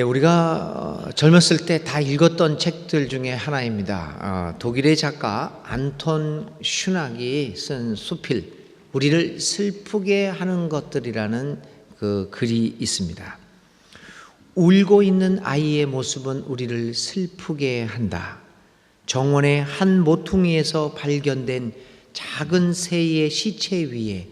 우리가 젊었을 때 다 읽었던 책들 중에 하나입니다. 독일의 작가 안톤 슈낙이 쓴 수필, 우리를 슬프게 하는 것들이라는 그 글이 있습니다. 울고 있는 아이의 모습은 우리를 슬프게 한다. 정원의 한 모퉁이에서 발견된 작은 새의 시체 위에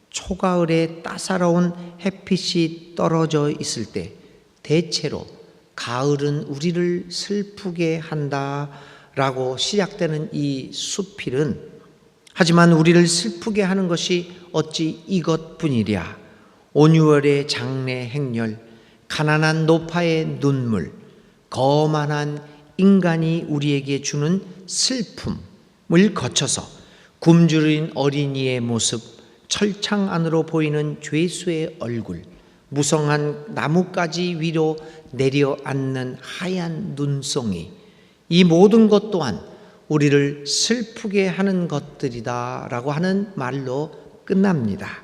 초가을에 따사로운 햇빛이 떨어져 있을 때 대체로 가을은 우리를 슬프게 한다라고 시작되는 이 수필은, 하지만 우리를 슬프게 하는 것이 어찌 이것뿐이랴. 온유월의 장래 행렬, 가난한 노파의 눈물, 거만한 인간이 우리에게 주는 슬픔을 거쳐서 굶주린 어린이의 모습, 철창 안으로 보이는 죄수의 얼굴, 무성한 나뭇가지 위로 내려앉는 하얀 눈송이, 이 모든 것 또한 우리를 슬프게 하는 것들이다 라고 하는 말로 끝납니다.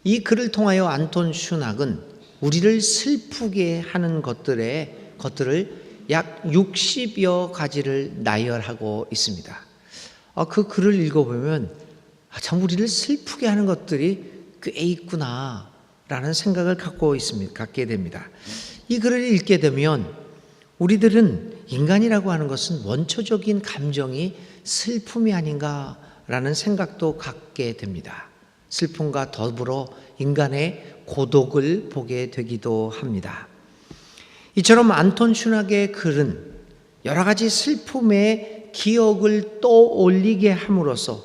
이 글을 통하여 안톤 슈낙은 우리를 슬프게 하는 것들을 약 60여 가지를 나열하고 있습니다. 그 글을 읽어보면 참 우리를 슬프게 하는 것들이 꽤 있구나 라는 생각을 갖게 됩니다. 이 글을 읽게 되면 우리들은 인간이라고 하는 것은 원초적인 감정이 슬픔이 아닌가라는 생각도 갖게 됩니다. 슬픔과 더불어 인간의 고독을 보게 되기도 합니다. 이처럼 안톤 슈낙의 글은 여러 가지 슬픔의 기억을 떠올리게 함으로써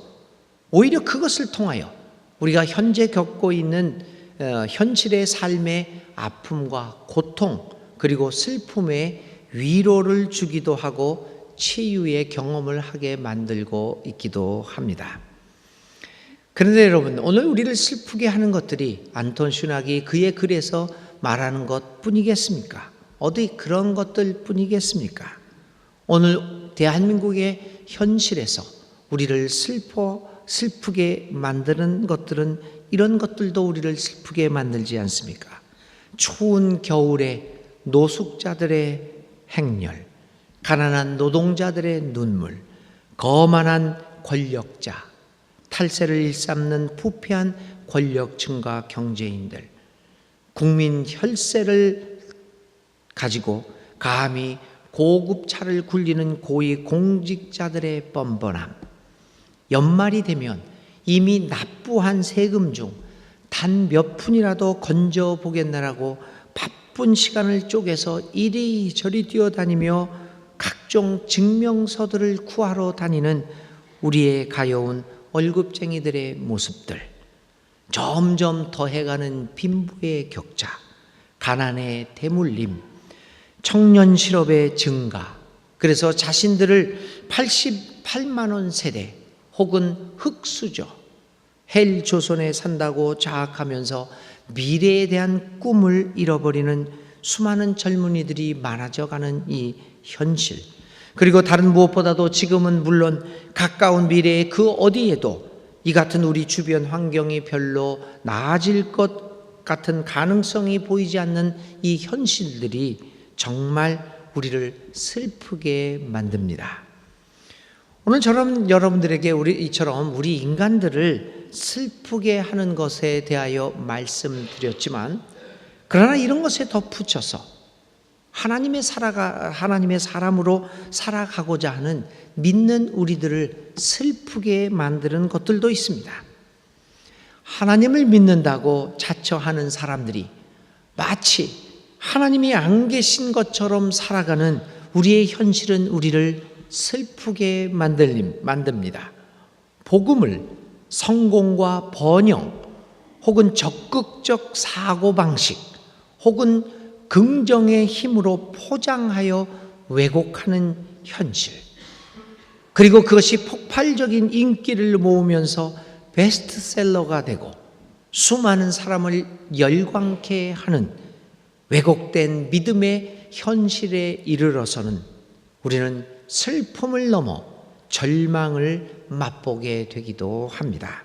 오히려 그것을 통하여 우리가 현재 겪고 있는 현실의 삶의 아픔과 고통, 그리고 슬픔의 위로를 주기도 하고 치유의 경험을 하게 만들고 있기도 합니다. 그런데 여러분, 오늘 우리를 슬프게 하는 것들이 안톤 슈낙이 그의 글에서 말하는 것 뿐이겠습니까? 어디 그런 것들 뿐이겠습니까? 오늘 대한민국의 현실에서 우리를 슬프게 만드는 것들은 이런 것들도 우리를 슬프게 만들지 않습니까? 추운 겨울에 노숙자들의 행렬, 가난한 노동자들의 눈물, 거만한 권력자, 탈세를 일삼는 부패한 권력층과 경제인들, 국민 혈세를 가지고 감히 고급 차를 굴리는 고위 공직자들의 뻔뻔함, 연말이 되면 이미 납부한 세금 중 단 몇 푼이라도 건져 보겠나라고 바쁜 시간을 쪼개서 이리저리 뛰어다니며 각종 증명서들을 구하러 다니는 우리의 가여운 월급쟁이들의 모습들, 점점 더해가는 빈부의 격차, 가난의 대물림, 청년 실업의 증가, 그래서 자신들을 88만 원 세대 혹은 흑수저, 헬조선에 산다고 자학하면서 미래에 대한 꿈을 잃어버리는 수많은 젊은이들이 많아져가는 이 현실, 그리고 다른 무엇보다도 지금은 물론 가까운 미래의 그 어디에도 이 같은 우리 주변 환경이 별로 나아질 것 같은 가능성이 보이지 않는 이 현실들이 정말 우리를 슬프게 만듭니다. 오늘 저는 여러분들에게 이처럼 우리 인간들을 슬프게 하는 것에 대하여 말씀드렸지만, 그러나 이런 것에 덧붙여서 하나님의 사람으로 살아가고자 하는 믿는 우리들을 슬프게 만드는 것들도 있습니다. 하나님을 믿는다고 자처하는 사람들이 마치 하나님이 안 계신 것처럼 살아가는 우리의 현실은 우리를 슬프게 만듭니다. 복음을 성공과 번영, 혹은 적극적 사고방식, 혹은 긍정의 힘으로 포장하여 왜곡하는 현실, 그리고 그것이 폭발적인 인기를 모으면서 베스트셀러가 되고 수많은 사람을 열광케 하는 왜곡된 믿음의 현실에 이르러서는 우리는 슬픔을 넘어 절망을 맛보게 되기도 합니다.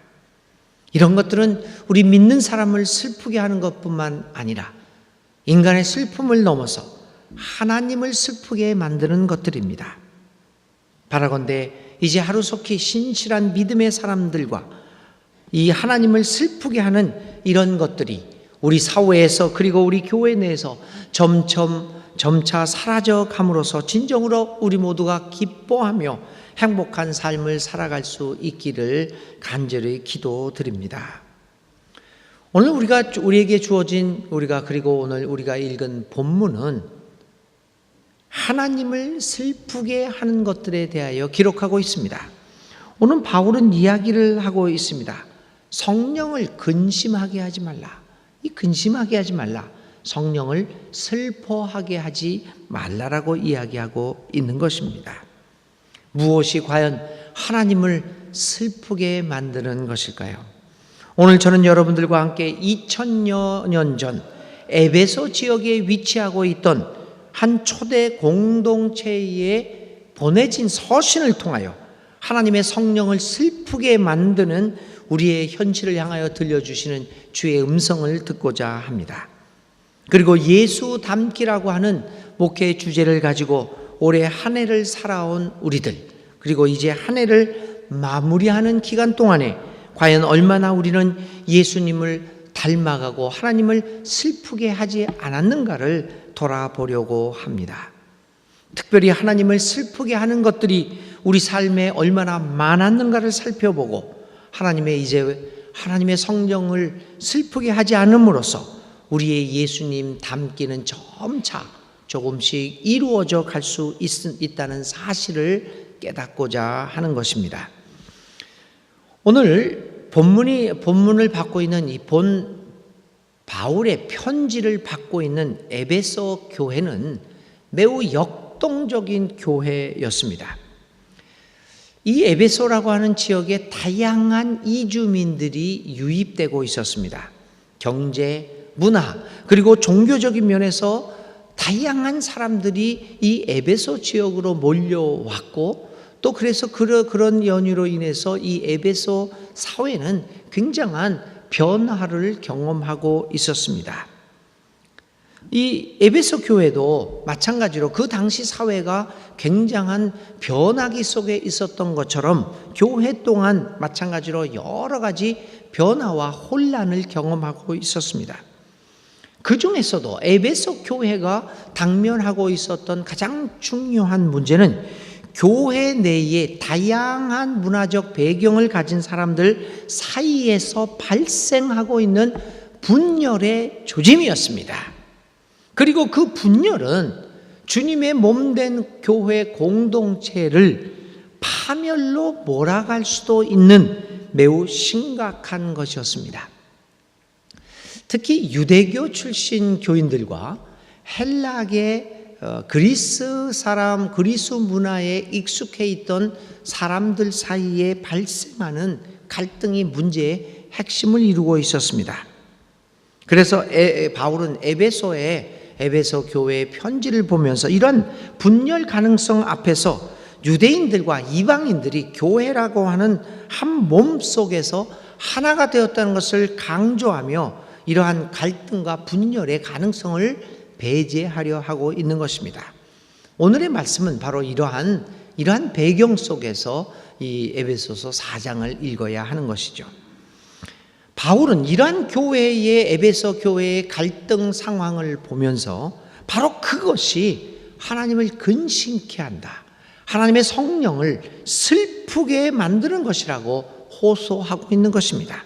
이런 것들은 우리 믿는 사람을 슬프게 하는 것뿐만 아니라 인간의 슬픔을 넘어서 하나님을 슬프게 만드는 것들입니다. 바라건대 이제 하루속히 신실한 믿음의 사람들과 이 하나님을 슬프게 하는 이런 것들이 우리 사회에서 그리고 우리 교회 내에서 점차 사라져 감으로써 진정으로 우리 모두가 기뻐하며 행복한 삶을 살아갈 수 있기를 간절히 기도드립니다. 오늘 우리에게 주어진 그리고 오늘 우리가 읽은 본문은 하나님을 슬프게 하는 것들에 대하여 기록하고 있습니다. 오늘 바울은 이야기를 하고 있습니다. 성령을 근심하게 하지 말라. 이 근심하게 하지 말라. 성령을 슬퍼하게 하지 말라라고 이야기하고 있는 것입니다. 무엇이 과연 하나님을 슬프게 만드는 것일까요? 오늘 저는 여러분들과 함께 2000여 년 전 에베소 지역에 위치하고 있던 한 초대 공동체에 보내진 서신을 통하여 하나님의 성령을 슬프게 만드는 우리의 현실을 향하여 들려주시는 주의 음성을 듣고자 합니다. 그리고 예수 닮기라고 하는 목회의 주제를 가지고 올해 한 해를 살아온 우리들, 그리고 이제 한 해를 마무리하는 기간 동안에 과연 얼마나 우리는 예수님을 닮아가고 하나님을 슬프게 하지 않았는가를 돌아보려고 합니다. 특별히 하나님을 슬프게 하는 것들이 우리 삶에 얼마나 많았는가를 살펴보고 하나님의 성령을 슬프게 하지 않음으로써 우리의 예수님 닮기는 점차 조금씩 이루어져 갈 수 있다는 사실을 깨닫고자 하는 것입니다. 오늘 본문을 받고 있는 이 바울의 편지를 받고 있는 에베소 교회는 매우 역동적인 교회였습니다. 이 에베소라고 하는 지역에 다양한 이주민들이 유입되고 있었습니다. 경제, 문화, 그리고 종교적인 면에서 다양한 사람들이 이 에베소 지역으로 몰려왔고 또 그래서 그런 연유로 인해서 이 에베소 사회는 굉장한 변화를 경험하고 있었습니다. 이 에베소 교회도 마찬가지로 그 당시 사회가 굉장한 변화기 속에 있었던 것처럼 교회 동안 마찬가지로 여러 가지 변화와 혼란을 경험하고 있었습니다. 그 중에서도 에베소 교회가 당면하고 있었던 가장 중요한 문제는 교회 내에 다양한 문화적 배경을 가진 사람들 사이에서 발생하고 있는 분열의 조짐이었습니다. 그리고 그 분열은 주님의 몸된 교회 공동체를 파멸로 몰아갈 수도 있는 매우 심각한 것이었습니다. 특히 유대교 출신 교인들과 헬라계 그리스 문화에 익숙해 있던 사람들 사이에 발생하는 갈등이 문제의 핵심을 이루고 있었습니다. 그래서 바울은 에베소 교회의 편지를 보면서 이런 분열 가능성 앞에서 유대인들과 이방인들이 교회라고 하는 한 몸 속에서 하나가 되었다는 것을 강조하며 이러한 갈등과 분열의 가능성을 배제하려 하고 있는 것입니다. 오늘의 말씀은 바로 이러한 배경 속에서 이 에베소서 4장을 읽어야 하는 것이죠. 바울은 이러한 에베소 교회의 갈등 상황을 보면서 바로 그것이 하나님을 근심케 한다, 하나님의 성령을 슬프게 만드는 것이라고 호소하고 있는 것입니다.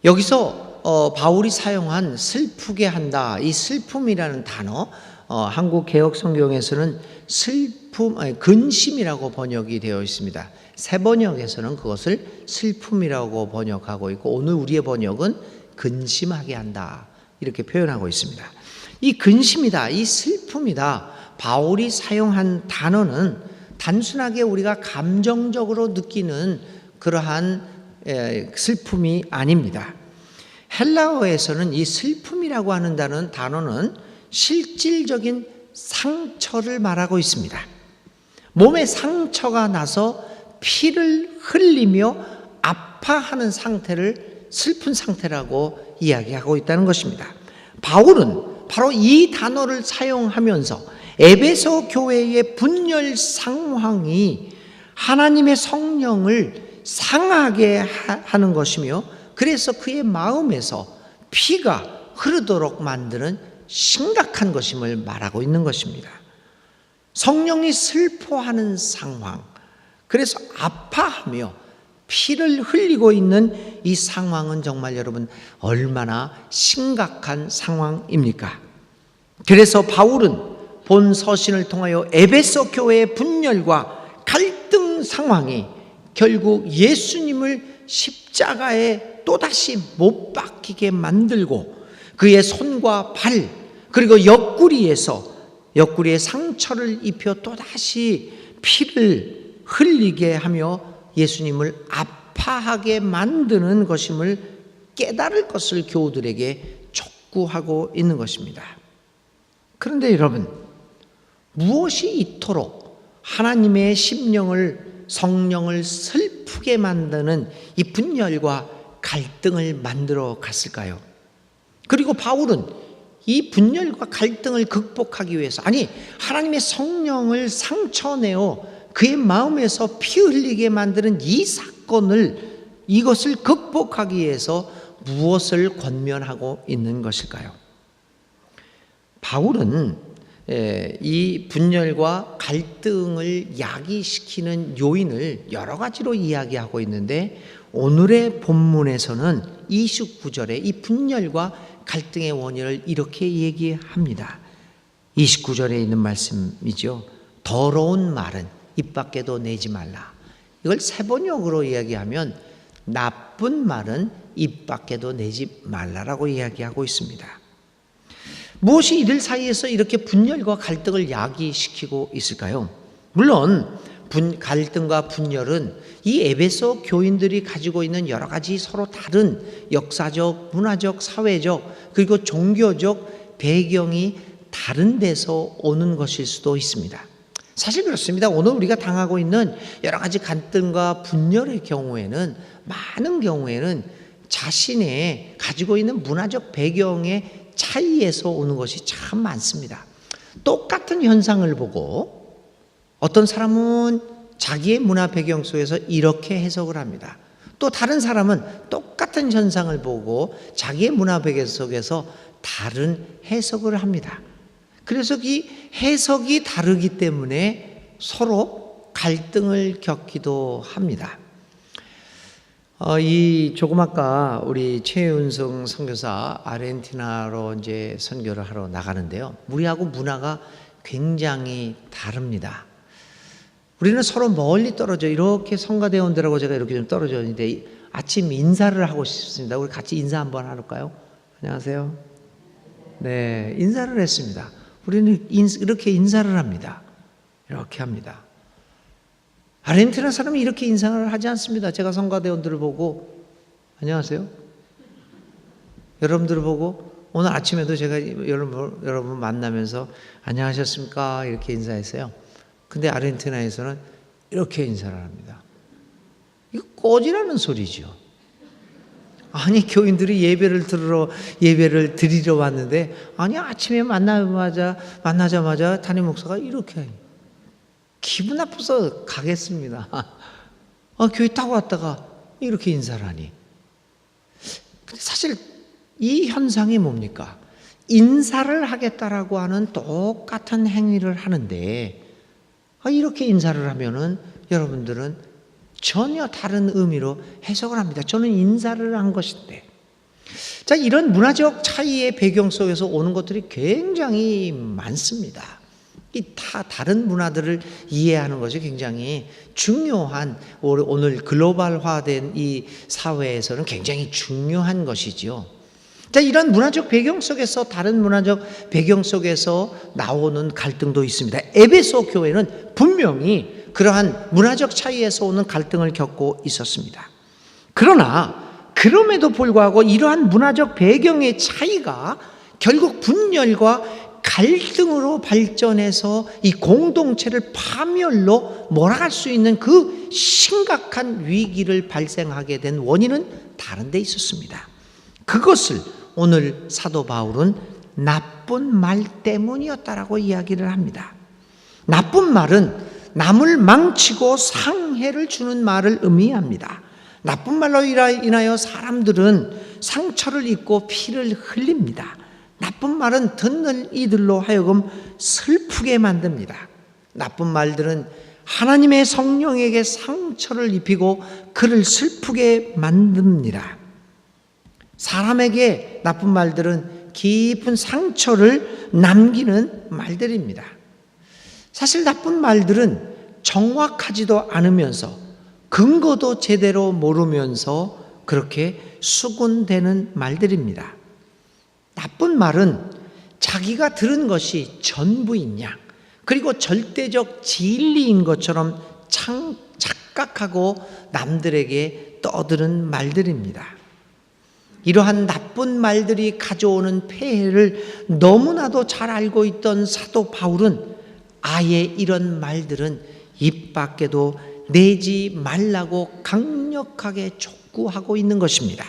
여기서 바울이 사용한 슬프게 한다, 이 슬픔이라는 단어, 한국 개역 성경에서는 근심이라고 번역이 되어 있습니다. 새 번역에서는 그것을 슬픔이라고 번역하고 있고 오늘 우리의 번역은 근심하게 한다 이렇게 표현하고 있습니다. 이 근심이다, 이 슬픔이다, 바울이 사용한 단어는 단순하게 우리가 감정적으로 느끼는 그러한 슬픔이 아닙니다. 헬라어에서는 이 슬픔이라고 하는 단어는 실질적인 상처를 말하고 있습니다. 몸에 상처가 나서 피를 흘리며 아파하는 상태를 슬픈 상태라고 이야기하고 있다는 것입니다. 바울은 바로 이 단어를 사용하면서 에베소 교회의 분열 상황이 하나님의 성령을 상하게 하는 것이며, 그래서 그의 마음에서 피가 흐르도록 만드는 심각한 것임을 말하고 있는 것입니다. 성령이 슬퍼하는 상황, 그래서 아파하며 피를 흘리고 있는 이 상황은 정말 여러분 얼마나 심각한 상황입니까? 그래서 바울은 본 서신을 통하여 에베소 교회의 분열과 갈등 상황이 결국 예수님을 십자가에 또다시 못 박히게 만들고 그의 손과 발 그리고 옆구리에 상처를 입혀 또다시 피를 흘리게 하며 예수님을 아파하게 만드는 것임을 깨달을 것을 교우들에게 촉구하고 있는 것입니다. 그런데 여러분, 무엇이 이토록 하나님의 심령을, 성령을 슬프게 만드는 이 분열과 갈등을 만들어 갔을까요? 그리고 바울은 이 분열과 갈등을 극복하기 위해서, 하나님의 성령을 상처내어 그의 마음에서 피 흘리게 만드는 이 사건을, 이것을 극복하기 위해서 무엇을 권면하고 있는 것일까요? 바울은 이 분열과 갈등을 야기시키는 요인을 여러 가지로 이야기하고 있는데, 오늘의 본문에서는 29절에 이 분열과 갈등의 원인을 이렇게 얘기합니다. 29절에 있는 말씀이죠. 더러운 말은 입 밖에도 내지 말라. 이걸 세번역으로 이야기하면 나쁜 말은 입 밖에도 내지 말라라고 이야기하고 있습니다. 무엇이 이들 사이에서 이렇게 분열과 갈등을 야기시키고 있을까요? 물론 갈등과 분열은 이 에베소 교인들이 가지고 있는 여러 가지 서로 다른 역사적, 문화적, 사회적 그리고 종교적 배경이 다른 데서 오는 것일 수도 있습니다. 사실 그렇습니다. 오늘 우리가 당하고 있는 여러 가지 갈등과 분열의 경우에는, 많은 경우에는 자신의 가지고 있는 문화적 배경의 차이에서 오는 것이 참 많습니다. 똑같은 현상을 보고 어떤 사람은 자기의 문화 배경 속에서 이렇게 해석을 합니다. 또 다른 사람은 똑같은 현상을 보고 자기의 문화 배경 속에서 다른 해석을 합니다. 그래서 이 해석이 다르기 때문에 서로 갈등을 겪기도 합니다. 조금 아까 우리 최윤성 선교사 아르헨티나로 이제 선교를 하러 나가는데요. 우리하고 문화가 굉장히 다릅니다. 우리는 서로 멀리 떨어져, 이렇게 성가대원들하고 제가 이렇게 좀 떨어져 있는데 아침 인사를 하고 싶습니다. 우리 같이 인사 한번 할까요? 안녕하세요. 네, 인사를 했습니다. 우리는 이렇게 인사를 합니다. 이렇게 합니다. 아르헨티나 사람이 이렇게 인사를 하지 않습니다. 제가 성가대원들을 보고 안녕하세요. 여러분들을 보고 오늘 아침에도 제가 여러분 만나면서 안녕하셨습니까? 이렇게 인사했어요. 근데 아르헨티나에서는 이렇게 인사를 합니다. 이거 꺼지라는 소리죠. 교인들이 예배를 드리러 왔는데, 아침에 만나자마자 담임 목사가 이렇게 기분 나빠서 가겠습니다. 교회 타고 왔다가 이렇게 인사를 하니. 근데 사실 이 현상이 뭡니까? 인사를 하겠다라고 하는 똑같은 행위를 하는데, 이렇게 인사를 하면은 여러분들은 전혀 다른 의미로 해석을 합니다. 저는 인사를 한 것인데. 자, 이런 문화적 차이의 배경 속에서 오는 것들이 굉장히 많습니다. 다른 문화들을 이해하는 것이 굉장히 중요한, 오늘 글로벌화된 이 사회에서는 굉장히 중요한 것이죠. 자, 이런 문화적 배경 속에서, 다른 문화적 배경 속에서 나오는 갈등도 있습니다. 에베소 교회는 분명히 그러한 문화적 차이에서 오는 갈등을 겪고 있었습니다. 그러나 그럼에도 불구하고 이러한 문화적 배경의 차이가 결국 분열과 갈등으로 발전해서 이 공동체를 파멸로 몰아갈 수 있는 그 심각한 위기를 발생하게 된 원인은 다른 데 있었습니다. 그것을 오늘 사도 바울은 나쁜 말 때문이었다라고 이야기를 합니다. 나쁜 말은 남을 망치고 상해를 주는 말을 의미합니다. 나쁜 말로 인하여 사람들은 상처를 입고 피를 흘립니다. 나쁜 말은 듣는 이들로 하여금 슬프게 만듭니다. 나쁜 말들은 하나님의 성령에게 상처를 입히고 그를 슬프게 만듭니다. 사람에게 나쁜 말들은 깊은 상처를 남기는 말들입니다. 사실 나쁜 말들은 정확하지도 않으면서 근거도 제대로 모르면서 그렇게 수군대는 말들입니다. 나쁜 말은 자기가 들은 것이 전부인 양, 그리고 절대적 진리인 것처럼 착각하고 남들에게 떠드는 말들입니다. 이러한 나쁜 말들이 가져오는 폐해를 너무나도 잘 알고 있던 사도 바울은 아예 이런 말들은 입 밖에도 내지 말라고 강력하게 촉구하고 있는 것입니다.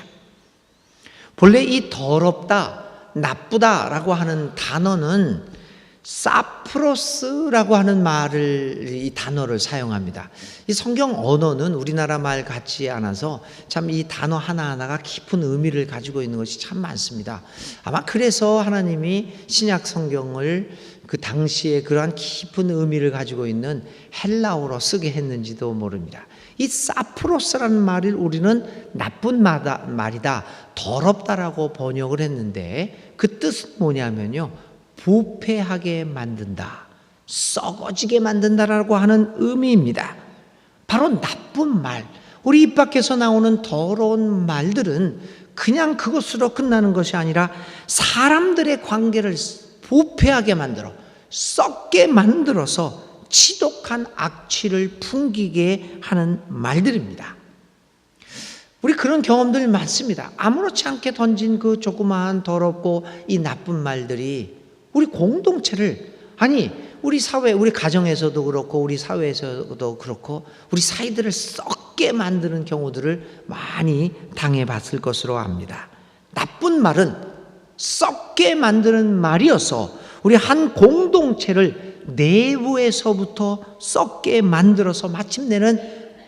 본래 이 더럽다, 나쁘다라고 하는 단어는 사프로스라고 하는 이 단어를 사용합니다. 이 성경 언어는 우리나라 말 같지 않아서 참 이 단어 하나하나가 깊은 의미를 가지고 있는 것이 참 많습니다. 아마 그래서 하나님이 신약 성경을 그 당시에 그러한 깊은 의미를 가지고 있는 헬라어로 쓰게 했는지도 모릅니다. 이 사프로스라는 말을 우리는 나쁜 말이다, 더럽다라고 번역을 했는데 그 뜻은 뭐냐면요, 부패하게 만든다, 썩어지게 만든다라고 하는 의미입니다. 바로 나쁜 말, 우리 입 밖에서 나오는 더러운 말들은 그냥 그것으로 끝나는 것이 아니라 사람들의 관계를 부패하게 만들어 썩게 만들어서 지독한 악취를 풍기게 하는 말들입니다. 우리 그런 경험들 많습니다. 아무렇지 않게 던진 그 조그마한 더럽고 이 나쁜 말들이 우리 공동체를, 아니 우리 사회, 우리 가정에서도 그렇고 우리 사회에서도 그렇고 우리 사이들을 썩게 만드는 경우들을 많이 당해봤을 것으로 압니다. 나쁜 말은 썩게 만드는 말이어서 우리 한 공동체를 내부에서부터 썩게 만들어서 마침내는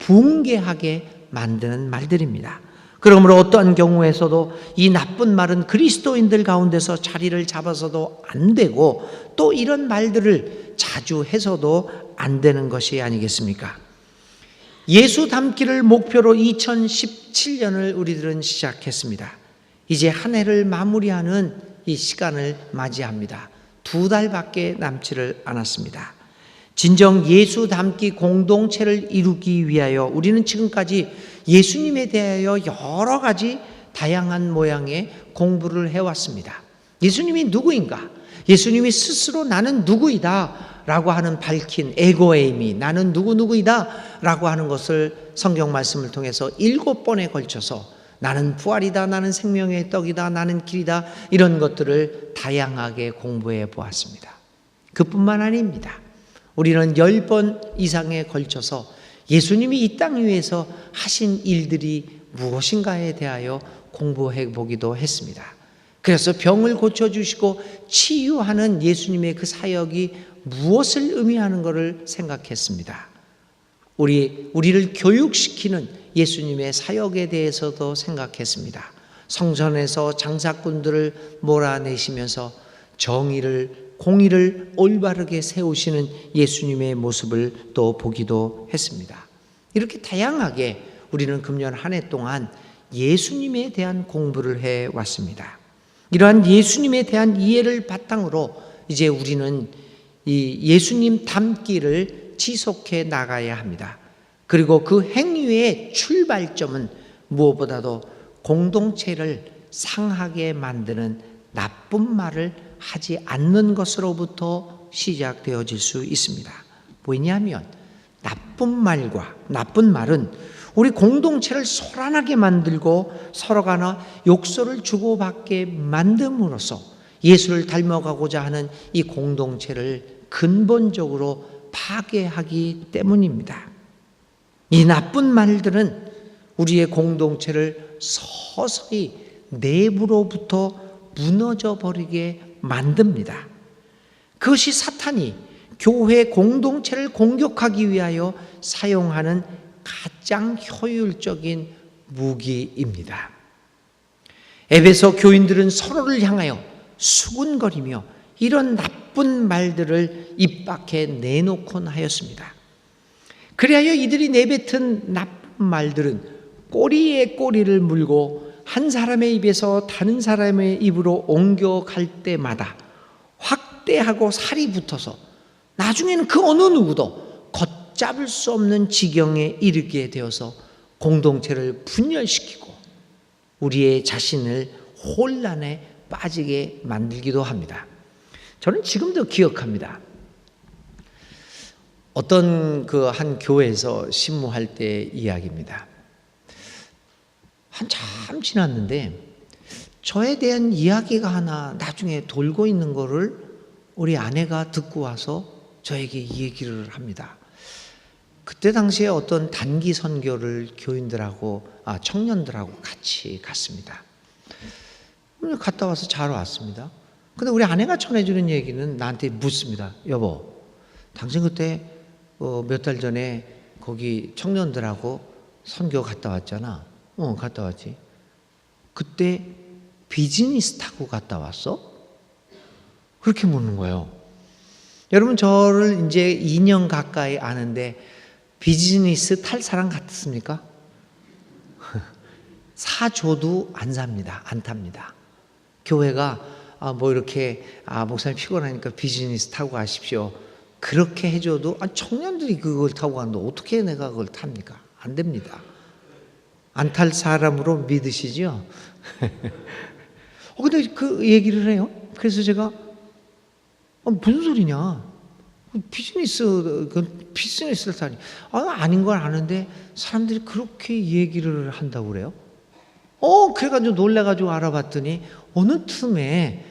붕괴하게 만드는 말들입니다. 그러므로 어떠한 경우에서도 이 나쁜 말은 그리스도인들 가운데서 자리를 잡아서도 안 되고 또 이런 말들을 자주 해서도 안 되는 것이 아니겠습니까? 예수 닮기를 목표로 2017년을 우리들은 시작했습니다. 이제 한 해를 마무리하는 이 시간을 맞이합니다. 2달밖에 남지를 않았습니다. 진정 예수 닮기 공동체를 이루기 위하여 우리는 지금까지 예수님에 대하여 여러 가지 다양한 모양의 공부를 해왔습니다. 예수님이 누구인가? 예수님이 스스로 나는 누구이다 라고 하는 밝힌 에고에이미, 나는 누구이다 라고 하는 것을 성경 말씀을 통해서 7번에 걸쳐서 나는 부활이다, 나는 생명의 떡이다, 나는 길이다, 이런 것들을 다양하게 공부해 보았습니다. 그뿐만 아닙니다. 우리는 10번 이상에 걸쳐서 예수님이 이 땅 위에서 하신 일들이 무엇인가에 대하여 공부해 보기도 했습니다. 그래서 병을 고쳐주시고 치유하는 예수님의 그 사역이 무엇을 의미하는 것을 생각했습니다. 우리를 교육시키는 예수님의 사역에 대해서도 생각했습니다. 성전에서 장사꾼들을 몰아내시면서 정의를, 공의를 올바르게 세우시는 예수님의 모습을 또 보기도 했습니다. 이렇게 다양하게 우리는 금년 한 해 동안 예수님에 대한 공부를 해왔습니다. 이러한 예수님에 대한 이해를 바탕으로 이제 우리는 이 예수님 닮기를 지속해 나가야 합니다. 그리고 그 행위의 출발점은 무엇보다도 공동체를 상하게 만드는 나쁜 말을 하지 않는 것으로부터 시작되어질 수 있습니다. 뭐냐면 나쁜 말은 우리 공동체를 소란하게 만들고 서로가 욕설을 주고받게 만듦으로써 예수를 닮아가고자 하는 이 공동체를 근본적으로 파괴하기 때문입니다. 이 나쁜 말들은 우리의 공동체를 서서히 내부로부터 무너져 버리게 만듭니다. 그것이 사탄이 교회 공동체를 공격하기 위하여 사용하는 가장 효율적인 무기입니다. 에베소 교인들은 서로를 향하여 수군거리며 이런 나쁜 말들을 입 밖에 내놓곤 하였습니다. 그리하여 이들이 내뱉은 나쁜 말들은 꼬리에 꼬리를 물고 한 사람의 입에서 다른 사람의 입으로 옮겨갈 때마다 확대하고 살이 붙어서 나중에는 그 어느 누구도 걷잡을 수 없는 지경에 이르게 되어서 공동체를 분열시키고 우리의 자신을 혼란에 빠지게 만들기도 합니다. 저는 지금도 기억합니다. 어떤 그 한 교회에서 신무할 때 이야기입니다. 한참 지났는데 저에 대한 이야기가 하나 나중에 돌고 있는 거를 우리 아내가 듣고 와서 저에게 이 얘기를 합니다. 그때 당시에 어떤 단기 선교를 청년들하고 같이 갔습니다. 갔다 와서 잘 왔습니다. 근데 우리 아내가 전해주는 얘기는 나한테 묻습니다. 여보, 당신 그때 몇 달 전에 거기 청년들하고 선교 갔다 왔잖아. 갔다 왔지. 그때 비즈니스 타고 갔다 왔어? 그렇게 묻는 거예요. 여러분, 저를 이제 2년 가까이 아는데 비즈니스 탈 사람 같습니까? 사줘도 안 삽니다. 안 탑니다. 교회가 이렇게 목사님 피곤하니까 비즈니스 타고 가십시오. 그렇게 해줘도 청년들이 그걸 타고 가는데 어떻게 내가 그걸 탑니까? 안 됩니다. 안 탈 사람으로 믿으시죠? 근데 그 얘기를 해요. 그래서 제가 무슨 소리냐? 비즈니스를 타니. 아닌 걸 아는데 사람들이 그렇게 얘기를 한다고 그래요? 그래가지고 놀래가지고 알아봤더니 어느 틈에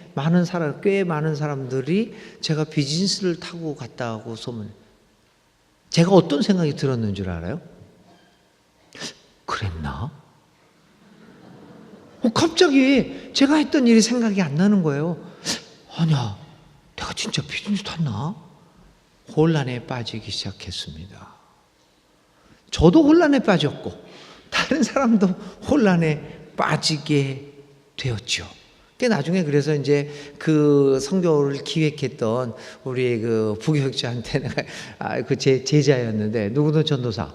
꽤 많은 사람들이 제가 비즈니스를 타고 갔다고 소문. 제가 어떤 생각이 들었는 줄 알아요? 그랬나? 갑자기 제가 했던 일이 생각이 안 나는 거예요. 아니야, 내가 진짜 비즈니스 탔나? 혼란에 빠지기 시작했습니다. 저도 혼란에 빠졌고 다른 사람도 혼란에 빠지게 되었죠. 나중에 그래서 이제 그 선교를 기획했던 우리 그 부교육자한테 내가 제 제자였는데 누구는 전도사,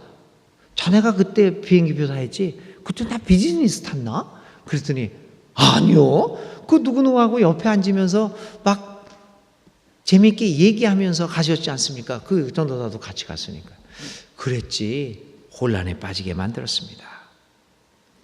자네가 그때 비행기표 사했지? 그때 나 비즈니스 탔나? 그랬더니 아니요. 그 누구누구하고 옆에 앉으면서 막 재미있게 얘기하면서 가셨지 않습니까? 그 전도사도 같이 갔으니까. 그랬지. 혼란에 빠지게 만들었습니다.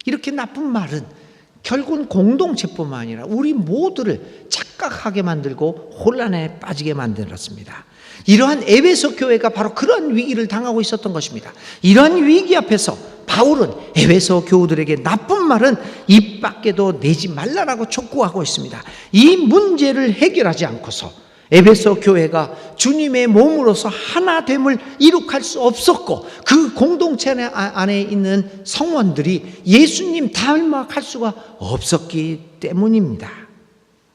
이렇게 나쁜 말은 결국은 공동체뿐만 아니라 우리 모두를 착각하게 만들고 혼란에 빠지게 만들었습니다. 이러한 에베소 교회가 바로 그런 위기를 당하고 있었던 것입니다. 이러한 위기 앞에서 바울은 에베소 교우들에게 나쁜 말은 입 밖에도 내지 말라라고 촉구하고 있습니다. 이 문제를 해결하지 않고서 에베소 교회가 주님의 몸으로서 하나됨을 이룩할 수 없었고 그 공동체 안에 있는 성원들이 예수님 닮아갈 수가 없었기 때문입니다.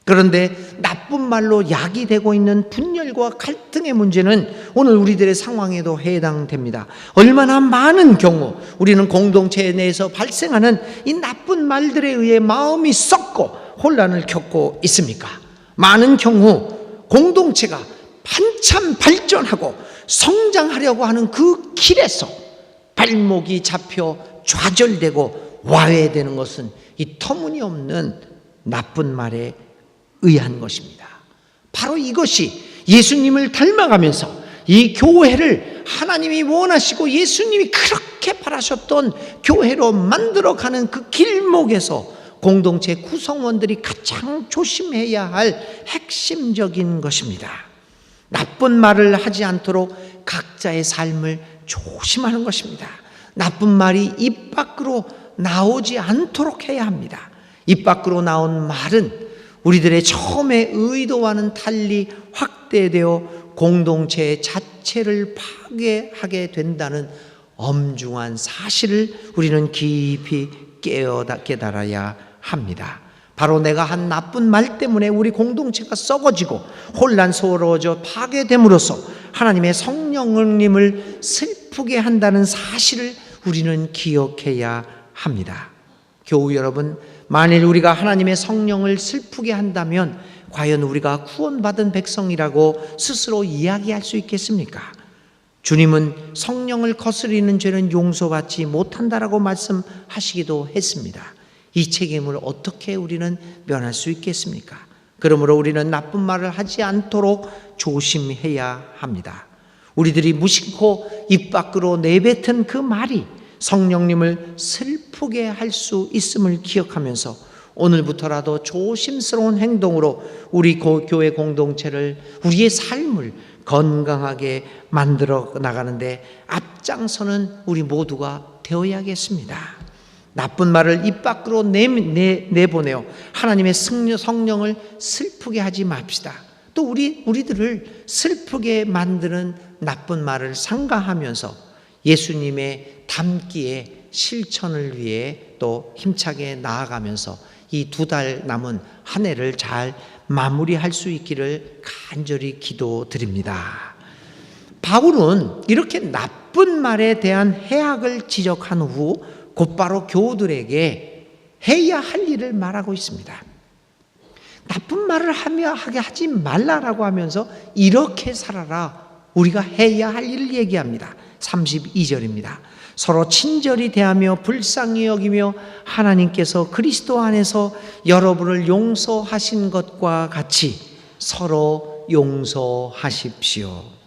그런데 나쁜 말로 약이 되고 있는 분열과 갈등의 문제는 오늘 우리들의 상황에도 해당됩니다. 얼마나 많은 경우 우리는 공동체 내에서 발생하는 이 나쁜 말들에 의해 마음이 썩고 혼란을 겪고 있습니까? 많은 경우 공동체가 한참 발전하고 성장하려고 하는 그 길에서 발목이 잡혀 좌절되고 와해되는 것은 이 터무니없는 나쁜 말에 의한 것입니다. 바로 이것이 예수님을 닮아가면서 이 교회를 하나님이 원하시고 예수님이 그렇게 바라셨던 교회로 만들어가는 그 길목에서 공동체 구성원들이 가장 조심해야 할 핵심적인 것입니다. 나쁜 말을 하지 않도록 각자의 삶을 조심하는 것입니다. 나쁜 말이 입 밖으로 나오지 않도록 해야 합니다. 입 밖으로 나온 말은 우리들의 처음의 의도와는 달리 확대되어 공동체 자체를 파괴하게 된다는 엄중한 사실을 우리는 깊이 깨달아야 합니다. 바로 내가 한 나쁜 말 때문에 우리 공동체가 썩어지고 혼란스러워져 파괴됨으로써 하나님의 성령님을 슬프게 한다는 사실을 우리는 기억해야 합니다. 교우 여러분, 만일 우리가 하나님의 성령을 슬프게 한다면 과연 우리가 구원받은 백성이라고 스스로 이야기할 수 있겠습니까? 주님은 성령을 거스리는 죄는 용서받지 못한다라고 말씀하시기도 했습니다. 이 책임을 어떻게 우리는 면할 수 있겠습니까? 그러므로 우리는 나쁜 말을 하지 않도록 조심해야 합니다. 우리들이 무심코 입 밖으로 내뱉은 그 말이 성령님을 슬프게 할 수 있음을 기억하면서 오늘부터라도 조심스러운 행동으로 우리 교회 공동체를, 우리의 삶을 건강하게 만들어 나가는데 앞장서는 우리 모두가 되어야겠습니다. 나쁜 말을 입 밖으로 내보내어 하나님의 성령을 슬프게 하지 맙시다. 또 우리들을 슬프게 만드는 나쁜 말을 삼가하면서 예수님의 담기에 실천을 위해 또 힘차게 나아가면서 이 2달 남은 한 해를 잘 마무리할 수 있기를 간절히 기도드립니다. 바울은 이렇게 나쁜 말에 대한 해악을 지적한 후 곧바로 교우들에게 해야 할 일을 말하고 있습니다. 나쁜 말을 하게 하지 말라라고 하면서 이렇게 살아라, 우리가 해야 할 일을 얘기합니다. 32절입니다. 서로 친절히 대하며 불쌍히 여기며 하나님께서 그리스도 안에서 여러분을 용서하신 것과 같이 서로 용서하십시오.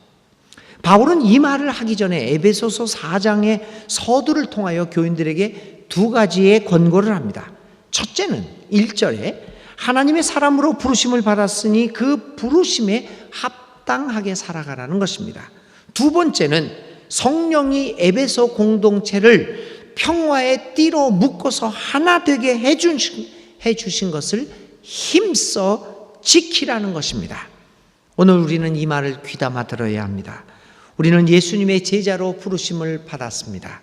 바울은 이 말을 하기 전에 에베소서 4장의 서두를 통하여 교인들에게 2가지의 권고를 합니다. 첫째는 1절에 하나님의 사람으로 부르심을 받았으니 그 부르심에 합당하게 살아가라는 것입니다. 2번째는 성령이 에베소 공동체를 평화의 띠로 묶어서 하나 되게 해주신 것을 힘써 지키라는 것입니다. 오늘 우리는 이 말을 귀담아 들어야 합니다. 우리는 예수님의 제자로 부르심을 받았습니다.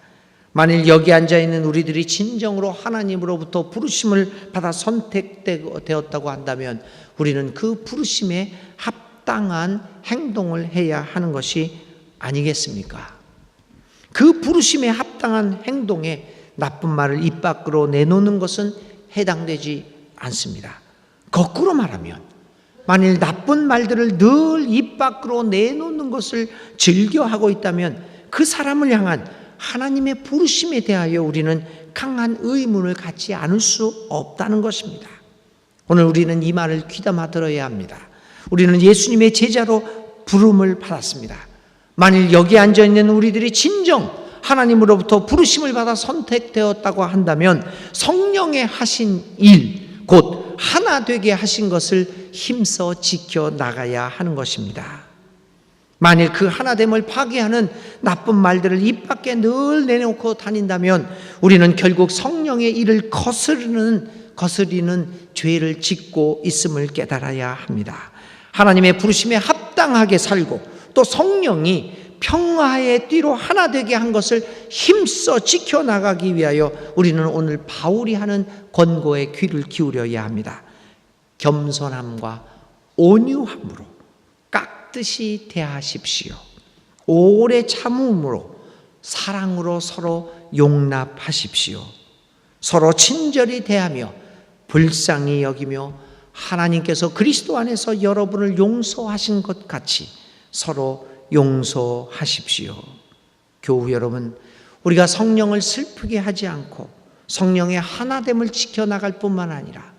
만일 여기 앉아있는 우리들이 진정으로 하나님으로부터 부르심을 받아 선택되었다고 한다면 우리는 그 부르심에 합당한 행동을 해야 하는 것이 아니겠습니까? 그 부르심에 합당한 행동에 나쁜 말을 입 밖으로 내놓는 것은 해당되지 않습니다. 거꾸로 말하면 만일 나쁜 말들을 늘 입 밖으로 내놓는 것을 즐겨하고 있다면 그 사람을 향한 하나님의 부르심에 대하여 우리는 강한 의문을 갖지 않을 수 없다는 것입니다. 오늘 우리는 이 말을 귀담아 들어야 합니다. 우리는 예수님의 제자로 부름을 받았습니다. 만일 여기 앉아있는 우리들이 진정 하나님으로부터 부르심을 받아 선택되었다고 한다면 성령의 하신 일, 곧 하나 되게 하신 것을 힘써 지켜나가야 하는 것입니다. 만일 그 하나됨을 파괴하는 나쁜 말들을 입 밖에 늘 내놓고 다닌다면 우리는 결국 성령의 일을 거스리는 죄를 짓고 있음을 깨달아야 합니다. 하나님의 부르심에 합당하게 살고 또 성령이 평화의 띠로 하나 되게 한 것을 힘써 지켜나가기 위하여 우리는 오늘 바울이 하는 권고에 귀를 기울여야 합니다. 겸손함과 온유함으로 깍듯이 대하십시오. 오래 참음으로 사랑으로 서로 용납하십시오. 서로 친절히 대하며 불쌍히 여기며 하나님께서 그리스도 안에서 여러분을 용서하신 것 같이 서로 용서하십시오. 교우 여러분, 우리가 성령을 슬프게 하지 않고 성령의 하나됨을 지켜나갈 뿐만 아니라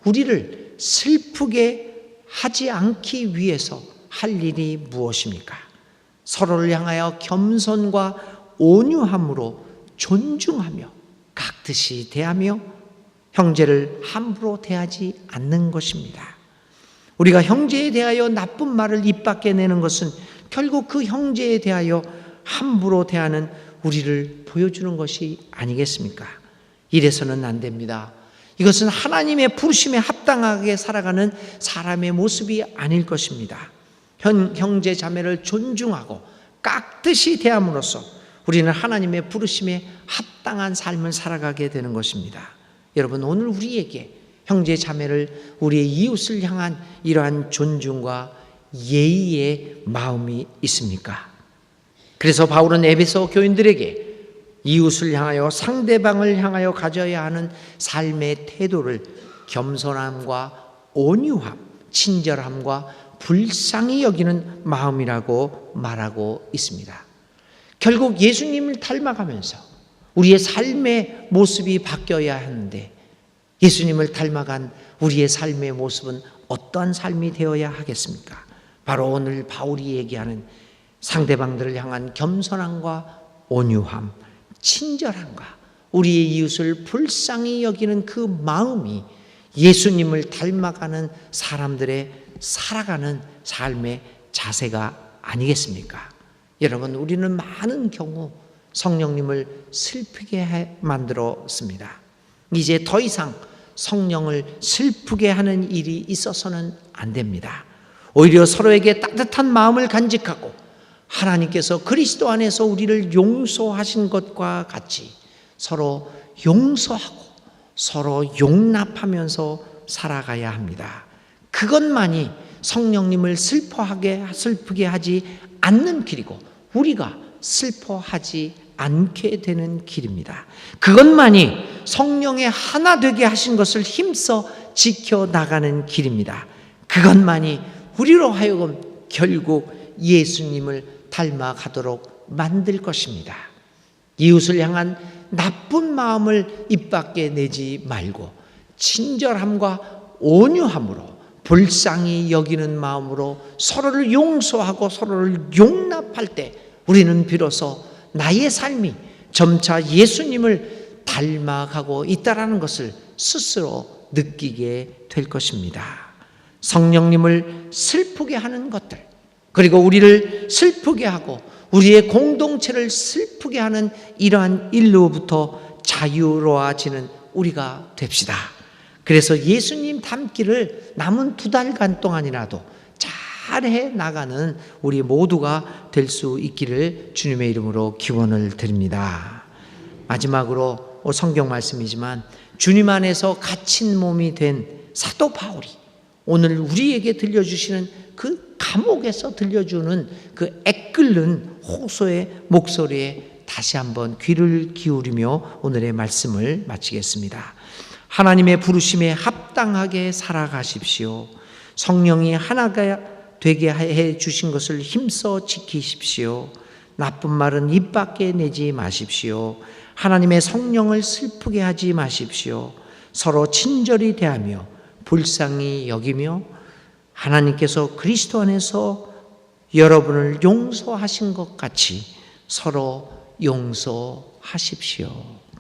우리를 슬프게 하지 않기 위해서 할 일이 무엇입니까? 서로를 향하여 겸손과 온유함으로 존중하며 깍듯이 대하며 형제를 함부로 대하지 않는 것입니다. 우리가 형제에 대하여 나쁜 말을 입 밖에 내는 것은 결국 그 형제에 대하여 함부로 대하는 우리를 보여주는 것이 아니겠습니까? 이래서는 안 됩니다. 이것은 하나님의 부르심에 합당하게 살아가는 사람의 모습이 아닐 것입니다. 형제 자매를 존중하고 깍듯이 대함으로써 우리는 하나님의 부르심에 합당한 삶을 살아가게 되는 것입니다. 여러분, 오늘 우리에게 형제 자매를, 우리의 이웃을 향한 이러한 존중과 예의의 마음이 있습니까? 그래서 바울은 에베소 교인들에게 이웃을 향하여, 상대방을 향하여 가져야 하는 삶의 태도를 겸손함과 온유함, 친절함과 불쌍히 여기는 마음이라고 말하고 있습니다. 결국 예수님을 닮아가면서 우리의 삶의 모습이 바뀌어야 하는데, 예수님을 닮아간 우리의 삶의 모습은 어떠한 삶이 되어야 하겠습니까? 바로 오늘 바울이 얘기하는 상대방들을 향한 겸손함과 온유함, 친절함과 우리의 이웃을 불쌍히 여기는 그 마음이 예수님을 닮아가는 사람들의 살아가는 삶의 자세가 아니겠습니까? 여러분, 우리는 많은 경우 성령님을 슬프게 만들었습니다. 이제 더 이상 성령을 슬프게 하는 일이 있어서는 안 됩니다. 오히려 서로에게 따뜻한 마음을 간직하고 하나님께서 그리스도 안에서 우리를 용서하신 것과 같이 서로 용서하고 서로 용납하면서 살아가야 합니다. 그것만이 성령님을 슬프게 하지 않는 길이고 우리가 슬퍼하지 않게 되는 길입니다. 그것만이 성령의 하나 되게 하신 것을 힘써 지켜나가는 길입니다. 그것만이 우리로 하여금 결국 예수님을 닮아가도록 만들 것입니다. 이웃을 향한 나쁜 마음을 입 밖에 내지 말고 친절함과 온유함으로 불쌍히 여기는 마음으로 서로를 용서하고 서로를 용납할 때 우리는 비로소 나의 삶이 점차 예수님을 닮아가고 있다는 것을 스스로 느끼게 될 것입니다. 성령님을 슬프게 하는 것들, 그리고 우리를 슬프게 하고 우리의 공동체를 슬프게 하는 이러한 일로부터 자유로워지는 우리가 됩시다. 그래서 예수님 닮기를 남은 2달간 동안이라도 잘해 나가는 우리 모두가 될 수 있기를 주님의 이름으로 기원을 드립니다. 마지막으로 성경 말씀이지만 주님 안에서 갇힌 몸이 된 사도 바울이 오늘 우리에게 들려주시는 그 감옥에서 들려주는 그 애끓는 호소의 목소리에 다시 한번 귀를 기울이며 오늘의 말씀을 마치겠습니다. 하나님의 부르심에 합당하게 살아가십시오. 성령이 하나가 되게 해 주신 것을 힘써 지키십시오. 나쁜 말은 입 밖에 내지 마십시오. 하나님의 성령을 슬프게 하지 마십시오. 서로 친절히 대하며 불쌍히 여기며 하나님께서 그리스도 안에서 여러분을 용서하신 것 같이 서로 용서하십시오.